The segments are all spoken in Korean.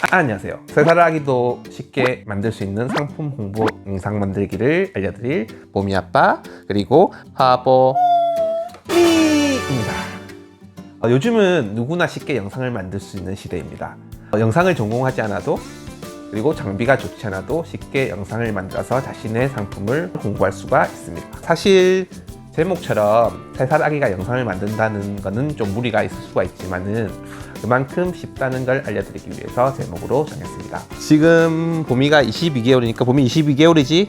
안녕하세요. 3살 아기도 쉽게 만들 수 있는 상품 홍보 영상 만들기를 알려드릴 봄이 아빠 그리고 화보미입니다. 요즘은 누구나 쉽게 영상을 만들 수 있는 시대입니다. 영상을 전공하지 않아도 그리고 장비가 좋지 않아도 쉽게 영상을 만들어서 자신의 상품을 홍보할 수가 있습니다. 사실 제목처럼 3살 아기가 영상을 만든다는 것은 좀 무리가 있을 수가 있지만은 그만큼 쉽다는 걸 알려드리기 위해서 제목으로 정했습니다. 지금 봄이가 22개월이니까 봄이 22개월이지?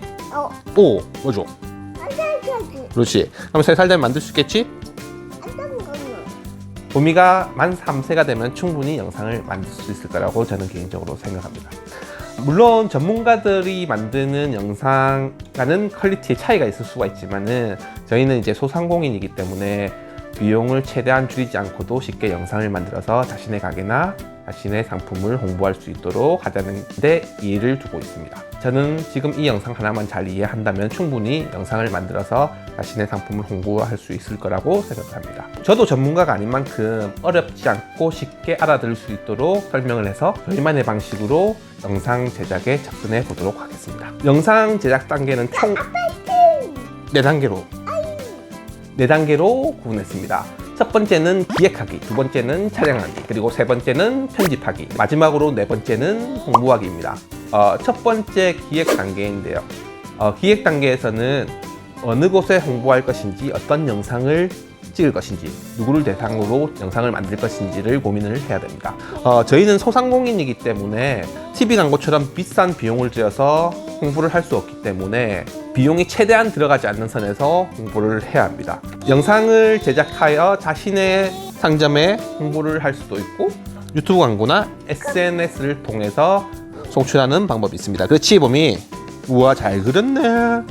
오! 뭐죠? 그렇지. 그럼 3살 되면 만들 수 있겠지? 봄이가 만 3세가 되면 충분히 영상을 만들 수 있을 거라고 저는 개인적으로 생각합니다. 물론 전문가들이 만드는 영상과는 퀄리티의 차이가 있을 수가 있지만은 저희는 이제 소상공인이기 때문에 비용을 최대한 줄이지 않고도 쉽게 영상을 만들어서 자신의 가게나 자신의 상품을 홍보할 수 있도록 하자는 데 이해를 두고 있습니다. 저는 지금 이 영상 하나만 잘 이해한다면 충분히 영상을 만들어서 자신의 상품을 홍보할 수 있을 거라고 생각합니다. 저도 전문가가 아닌 만큼 어렵지 않고 쉽게 알아들을 수 있도록 설명을 해서 저희만의 방식으로 영상 제작에 접근해 보도록 하겠습니다. 영상 제작 단계는 총 4단계로 구분했습니다. 첫 번째는 기획하기, 두 번째는 촬영하기, 그리고 세 번째는 편집하기, 마지막으로 네 번째는 홍보하기입니다. 첫 번째 기획 단계인데요. 기획 단계에서는 어느 곳에 홍보할 것인지, 어떤 영상을 찍을 것인지, 누구를 대상으로 영상을 만들 것인지를 고민을 해야 됩니다. 저희는 소상공인이기 때문에 TV 광고처럼 비싼 비용을 들여서 홍보를 할 수 없기 때문에 비용이 최대한 들어가지 않는 선에서 홍보를 해야 합니다. 영상을 제작하여 자신의 상점에 홍보를 할 수도 있고 유튜브 광고나 SNS를 통해서 송출하는 방법이 있습니다. 그렇지 봄이? 우와 잘 그렸네.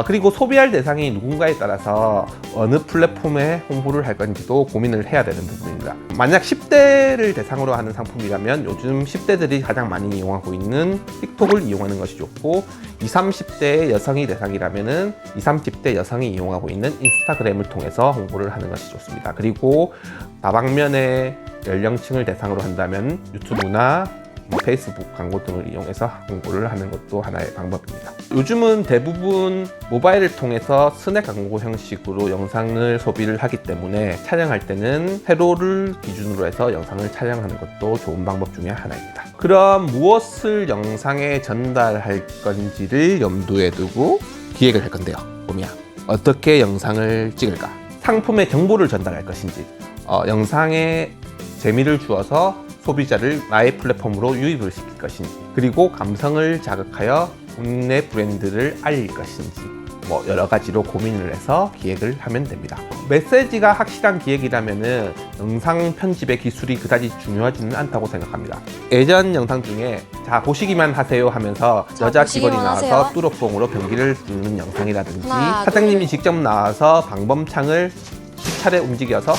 그리고 소비할 대상이 누군가에 따라서 어느 플랫폼에 홍보를 할 건지도 고민을 해야 되는 부분입니다. 만약 10대를 대상으로 하는 상품이라면 요즘 10대들이 가장 많이 이용하고 있는 틱톡을 이용하는 것이 좋고 20, 30대의 여성이 대상이라면 20, 30대 여성이 이용하고 있는 인스타그램을 통해서 홍보를 하는 것이 좋습니다. 그리고 다방면의 연령층을 대상으로 한다면 유튜브나 페이스북 광고 등을 이용해서 홍보를 하는 것도 하나의 방법입니다. 요즘은 대부분 모바일을 통해서 스낵 광고 형식으로 영상을 소비를 하기 때문에 촬영할 때는 세로를 기준으로 해서 영상을 촬영하는 것도 좋은 방법 중에 하나입니다. 그럼 무엇을 영상에 전달할 건지를 염두에 두고 기획을 할 건데요. 봄이야, 어떻게 영상을 찍을까? 상품의 정보를 전달할 것인지, 영상에 재미를 주어서 소비자를 나의 플랫폼으로 유입을 시킬 것인지, 그리고 감성을 자극하여 국내 브랜드를 알릴 것인지 여러 가지로 고민을 해서 기획을 하면 됩니다. 메시지가 확실한 기획이라면 영상 편집의 기술이 그다지 중요하지는 않다고 생각합니다. 예전 영상 중에 자 보시기만 하세요 하면서 여자 직원이 나와서 뚜러뽕으로 변기를 뚫는 영상이라든지 사장님이 직접 나와서 방범창을 차례 움직여서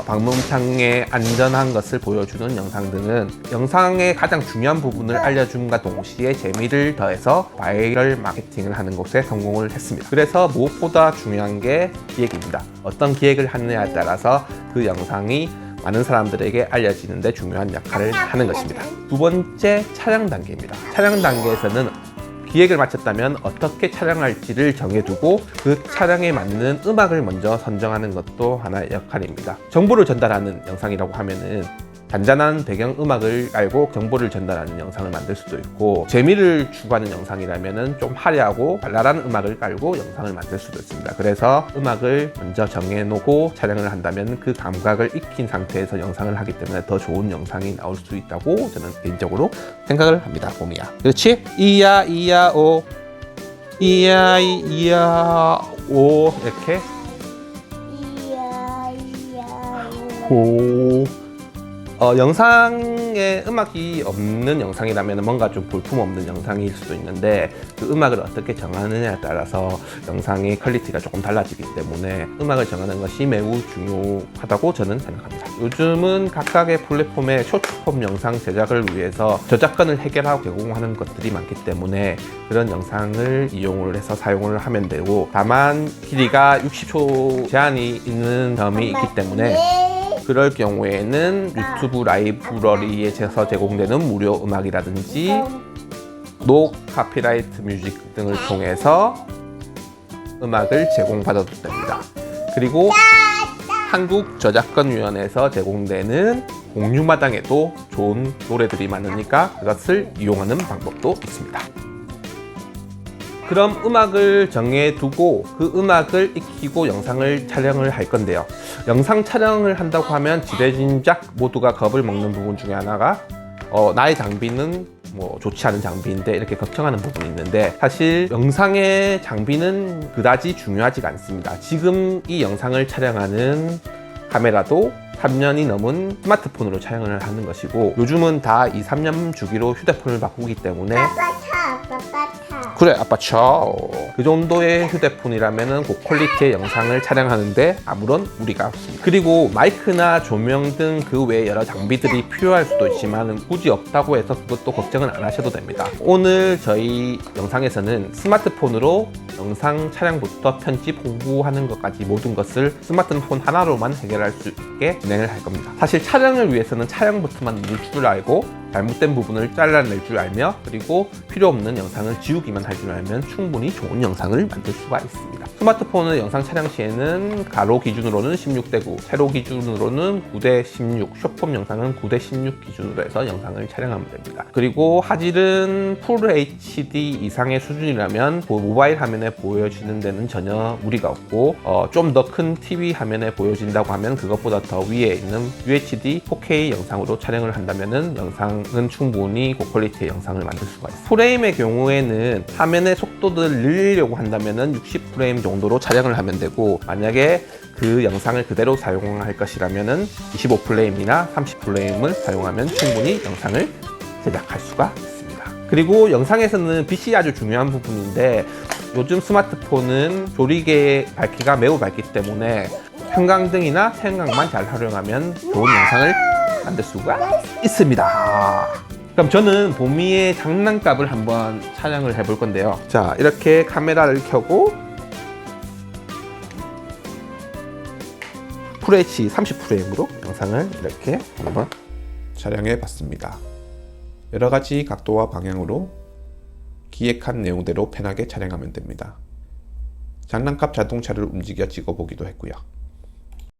방범창의 안전한 것을 보여주는 영상 등은 영상의 가장 중요한 부분을 알려줌과 동시에 재미를 더해서 바이럴 마케팅을 하는 것에 성공을 했습니다. 그래서 무엇보다 중요한 게 기획입니다. 어떤 기획을 하느냐에 따라서 그 영상이 많은 사람들에게 알려지는 데 중요한 역할을 하는 것입니다. 두 번째, 촬영 단계입니다. 촬영 단계에서는 기획을 마쳤다면 어떻게 촬영할지를 정해두고 그 촬영에 맞는 음악을 먼저 선정하는 것도 하나의 역할입니다. 정보를 전달하는 영상이라고 하면은 잔잔한 배경 음악을 깔고 정보를 전달하는 영상을 만들 수도 있고, 재미를 추구하는 영상이라면은 좀 화려하고 발랄한 음악을 깔고 영상을 만들 수도 있습니다. 그래서 음악을 먼저 정해놓고 촬영을 한다면 그 감각을 익힌 상태에서 영상을 하기 때문에 더 좋은 영상이 나올 수 있다고 저는 개인적으로 생각을 합니다. 봄이야, 그렇지? 이야 이야 오, 이야 이야 오, 이렇게 오. 영상에 음악이 없는 영상이라면 뭔가 좀 볼품없는 영상일 수도 있는데 그 음악을 어떻게 정하느냐에 따라서 영상의 퀄리티가 조금 달라지기 때문에 음악을 정하는 것이 매우 중요하다고 저는 생각합니다. 요즘은 각각의 플랫폼의 숏폼 영상 제작을 위해서 저작권을 해결하고 제공하는 것들이 많기 때문에 그런 영상을 이용을 해서 사용을 하면 되고, 다만 길이가 60초 제한이 있는 점이 있기 때문에 그럴 경우에는 유튜브 라이브러리에서 제공되는 무료 음악이라든지 노 카피라이트 뮤직 등을 통해서 음악을 제공받아도 됩니다. 그리고 한국저작권위원회에서 제공되는 공유마당에도 좋은 노래들이 많으니까 그것을 이용하는 방법도 있습니다. 그럼 음악을 정해두고 그 음악을 익히고 영상을 촬영을 할 건데요. 영상 촬영을 한다고 하면 지레짐작 모두가 겁을 먹는 부분 중에 하나가 나의 장비는 좋지 않은 장비인데 이렇게 걱정하는 부분이 있는데, 사실 영상의 장비는 그다지 중요하지가 않습니다. 지금 이 영상을 촬영하는 카메라도 3년이 넘은 스마트폰으로 촬영을 하는 것이고, 요즘은 다 이 3년 주기로 휴대폰을 바꾸기 때문에 그래 아빠 쳐. 그 정도의 휴대폰이라면 고퀄리티의 영상을 촬영하는데 아무런 무리가 없습니다. 그리고 마이크나 조명 등 그 외에 여러 장비들이 필요할 수도 있지만 굳이 없다고 해서 그것도 걱정은 안 하셔도 됩니다. 오늘 저희 영상에서는 스마트폰으로 영상 촬영부터 편집, 홍보하는 것까지 모든 것을 스마트폰 하나로만 해결할 수 있게 진행을 할 겁니다. 사실 촬영을 위해서는 촬영부터만 누를 줄 알고 잘못된 부분을 잘라낼 줄 알며, 그리고 필요 없는 영상을 지우기만 할 줄 알면 충분히 좋은 영상을 만들 수가 있습니다. 스마트폰은 영상 촬영 시에는 가로 기준으로는 16:9, 세로 기준으로는 9:16, 쇼폼 영상은 9:16 기준으로 해서 영상을 촬영하면 됩니다. 그리고 화질은 풀 HD 이상의 수준이라면 모바일 화면에 보여지는 데는 전혀 무리가 없고, 좀 더 큰 TV 화면에 보여진다고 하면 그것보다 더 위에 있는 UHD 4K 영상으로 촬영을 한다면 영상은 충분히 고퀄리티의 영상을 만들 수가 있습니다. 프레임의 경우에는 화면의 속도를 늘리려고 한다면 60프레임 정도로 촬영을 하면 되고, 만약에 그 영상을 그대로 사용할 것이라면 25프레임이나 30프레임을 사용하면 충분히 영상을 제작할 수가 있습니다. 그리고 영상에서는 빛이 아주 중요한 부분인데, 요즘 스마트폰은 조리개 밝기가 매우 밝기 때문에 형광등이나 태양광만 잘 활용하면 좋은 영상을 만들 수가 있습니다. 그럼 저는 보미의 장난감을 한번 촬영을 해볼 건데요. 자, 이렇게 카메라를 켜고 FHD 30프레임으로 영상을 이렇게 한번 촬영해 봤습니다. 여러 가지 각도와 방향으로 기획한 내용대로 편하게 촬영하면 됩니다. 장난감 자동차를 움직여 찍어보기도 했고요.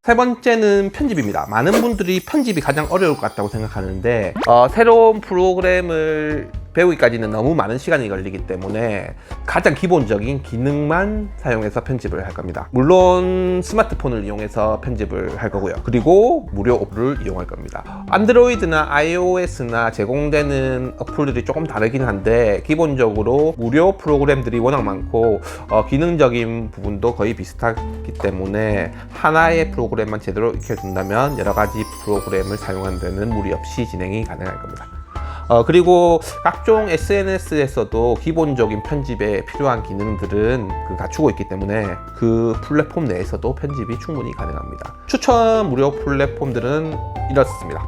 세 번째는 편집입니다. 많은 분들이 편집이 가장 어려울 것 같다고 생각하는데, 새로운 프로그램을 배우기까지는 너무 많은 시간이 걸리기 때문에 가장 기본적인 기능만 사용해서 편집을 할 겁니다. 물론 스마트폰을 이용해서 편집을 할 거고요. 그리고 무료 어플을 이용할 겁니다. 안드로이드나 iOS나 제공되는 어플들이 조금 다르긴 한데, 기본적으로 무료 프로그램들이 워낙 많고 기능적인 부분도 거의 비슷하기 때문에 하나의 프로그램만 제대로 익혀준다면 여러 가지 프로그램을 사용하는 데는 무리 없이 진행이 가능할 겁니다. 그리고 각종 SNS에서도 기본적인 편집에 필요한 기능들은 갖추고 있기 때문에 그 플랫폼 내에서도 편집이 충분히 가능합니다. 추천 무료 플랫폼들은 이렇습니다.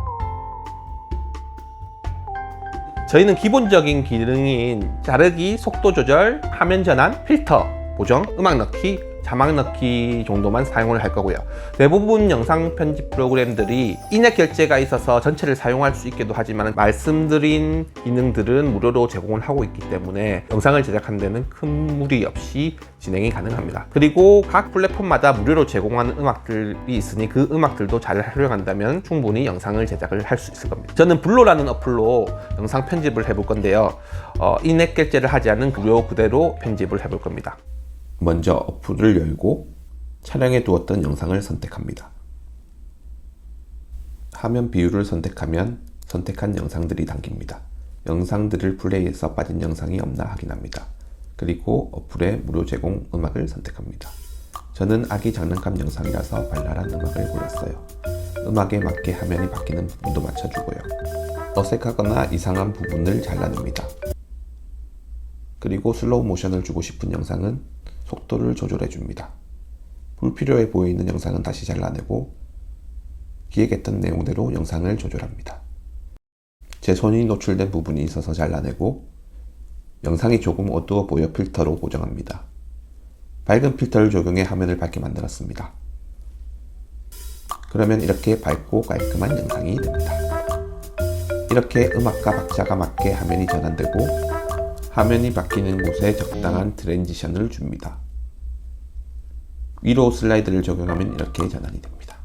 저희는 기본적인 기능인 자르기, 속도 조절, 화면 전환, 필터, 보정, 음악 넣기, 자막 넣기 정도만 사용을 할 거고요. 대부분 영상 편집 프로그램들이 인액 결제가 있어서 전체를 사용할 수 있기도 하지만, 말씀드린 기능들은 무료로 제공을 하고 있기 때문에 영상을 제작하는 데는 큰 무리 없이 진행이 가능합니다. 그리고 각 플랫폼마다 무료로 제공하는 음악들이 있으니 그 음악들도 잘 활용한다면 충분히 영상을 제작을 할 수 있을 겁니다. 저는 블로라는 어플로 영상 편집을 해볼 건데요. 인액 결제를 하지 않은 무료 그대로 편집을 해볼 겁니다. 먼저 어플을 열고 촬영해 두었던 영상을 선택합니다. 화면 비율을 선택하면 선택한 영상들이 담깁니다. 영상들을 플레이해서 빠진 영상이 없나 확인합니다. 그리고 어플의 무료 제공 음악을 선택합니다. 저는 아기 장난감 영상이라서 발랄한 음악을 골랐어요. 음악에 맞게 화면이 바뀌는 부분도 맞춰주고요. 어색하거나 이상한 부분을 잘라냅니다. 그리고 슬로우 모션을 주고 싶은 영상은 속도를 조절해 줍니다. 불필요해 보이는 영상은 다시 잘라내고 기획했던 내용대로 영상을 조절합니다. 제 손이 노출된 부분이 있어서 잘라내고, 영상이 조금 어두워 보여 필터로 보정합니다. 밝은 필터를 적용해 화면을 밝게 만들었습니다. 그러면 이렇게 밝고 깔끔한 영상이 됩니다. 이렇게 음악과 박자가 맞게 화면이 전환되고 화면이 바뀌는 곳에 적당한 트랜지션을 줍니다. 위로 슬라이드를 적용하면 이렇게 전환이 됩니다.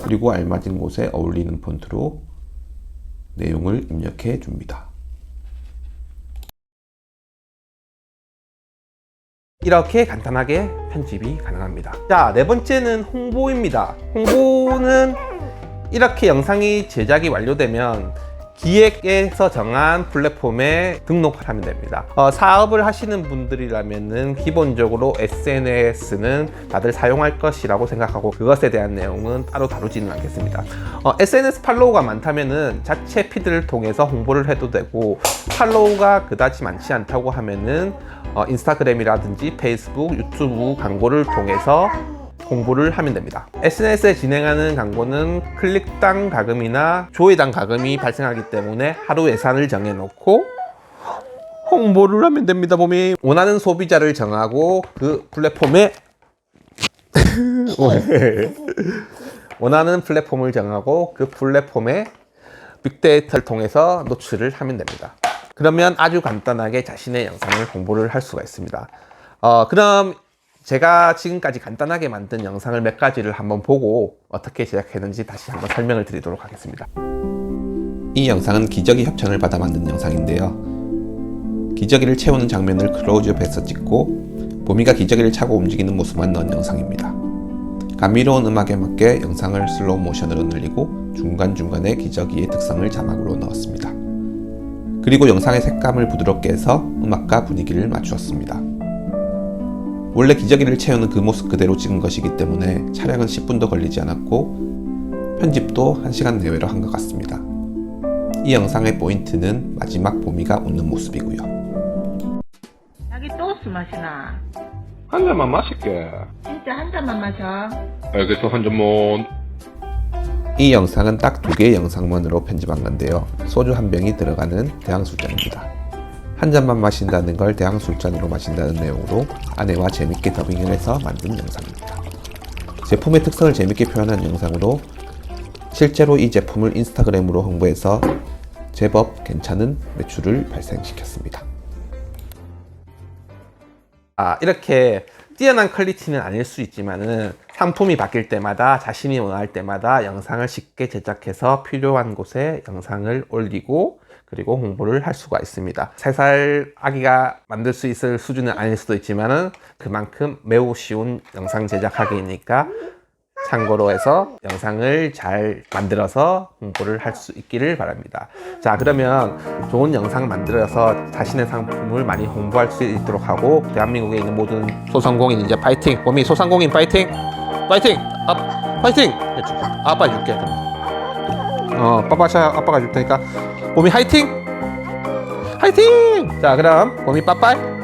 그리고 알맞은 곳에 어울리는 폰트로 내용을 입력해 줍니다. 이렇게 간단하게 편집이 가능합니다. 자, 네 번째는 홍보입니다. 홍보는 이렇게 영상이 제작이 완료되면 기획에서 정한 플랫폼에 등록을 하면 됩니다. 사업을 하시는 분들이라면은 기본적으로 SNS는 다들 사용할 것이라고 생각하고 그것에 대한 내용은 따로 다루지는 않겠습니다. SNS 팔로우가 많다면은 자체 피드를 통해서 홍보를 해도 되고, 팔로우가 그다지 많지 않다고 하면은 인스타그램이라든지 페이스북, 유튜브 광고를 통해서 홍보를 하면 됩니다. SNS에 진행하는 광고는 클릭당 가금이나 조회당 가금이 발생하기 때문에 하루 예산을 정해놓고 홍보를 하면 됩니다. 봄이 원하는 소비자를 정하고 그 플랫폼에 원하는 플랫폼을 정하고 그 플랫폼에 빅데이터를 통해서 노출을 하면 됩니다. 그러면 아주 간단하게 자신의 영상을 홍보를 할 수가 있습니다. 그럼 제가 지금까지 간단하게 만든 영상을 몇 가지를 한번 보고 어떻게 제작했는지 다시 한번 설명을 드리도록 하겠습니다. 이 영상은 기저귀 협찬을 받아 만든 영상인데요. 기저귀를 채우는 장면을 클로즈업해서 찍고 보미가 기저귀를 차고 움직이는 모습만 넣은 영상입니다. 감미로운 음악에 맞게 영상을 슬로우 모션으로 늘리고 중간중간에 기저귀의 특성을 자막으로 넣었습니다. 그리고 영상의 색감을 부드럽게 해서 음악과 분위기를 맞추었습니다. 원래 기저귀를 채우는 그 모습 그대로 찍은 것이기 때문에 촬영은 10분도 걸리지 않았고 편집도 1시간 내외로 한 것 같습니다. 이 영상의 포인트는 마지막 보미가 웃는 모습이고요. 자기 또 술 마시나? 한 잔만 마실게. 진짜 한 잔만 마셔. 알겠어, 한 잔만. 이 영상은 딱 2개의 영상만으로 편집한 건데요. 소주 한 병이 들어가는 대항술잔입니다. 한 잔만 마신다는 걸 대항술잔으로 마신다는 내용으로 아내와 재밌게 더빙을 해서 만든 영상입니다. 제품의 특성을 재밌게 표현한 영상으로 실제로 이 제품을 인스타그램으로 홍보해서 제법 괜찮은 매출을 발생시켰습니다. 이렇게 뛰어난 퀄리티는 아닐 수 있지만은 상품이 바뀔 때마다 자신이 원할 때마다 영상을 쉽게 제작해서 필요한 곳에 영상을 올리고 그리고 홍보를 할 수가 있습니다. 3살 아기가 만들 수 있을 수준은 아닐 수도 있지만은 그만큼 매우 쉬운 영상 제작하기니까 참고로 해서 영상을 잘 만들어서 홍보를 할 수 있기를 바랍니다. 자, 그러면 좋은 영상 만들어서 자신의 상품을 많이 홍보할 수 있도록 하고 대한민국에 있는 모든 소상공인 이제 파이팅! 봄이 소상공인 파이팅! 파이팅! 파이팅! 아빠 줄게. 아빠가 줄 테니까 봄이 화이팅! 화이팅! 자, 그럼 봄이 빠빠이!